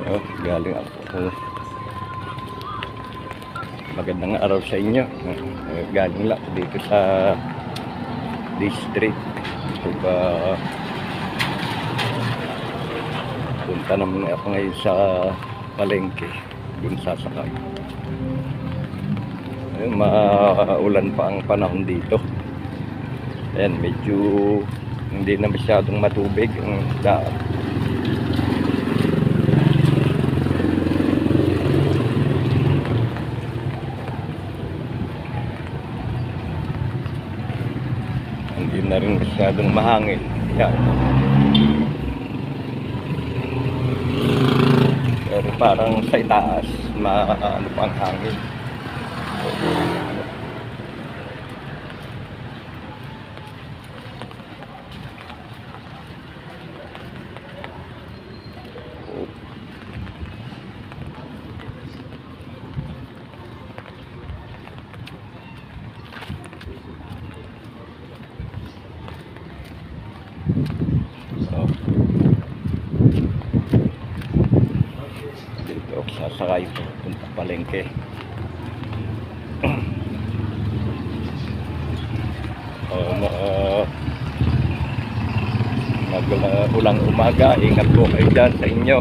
Oh, galing ako. Magandang araw sa inyo. Galing lang ako dito sa district. Punta naman ako ngayon sa palengke. Doon sasakay. Ayun, maulan pa ang panahon dito. Ayan, medyo hindi na masyadong matubig ang daan. Hindi na rin masyadong mahangin. Yan. Pero parang sa itaas, ano pang hangin. Dito ako sasakay punta palengke. Ulang umaga, ingat po kayo dyan sa inyo.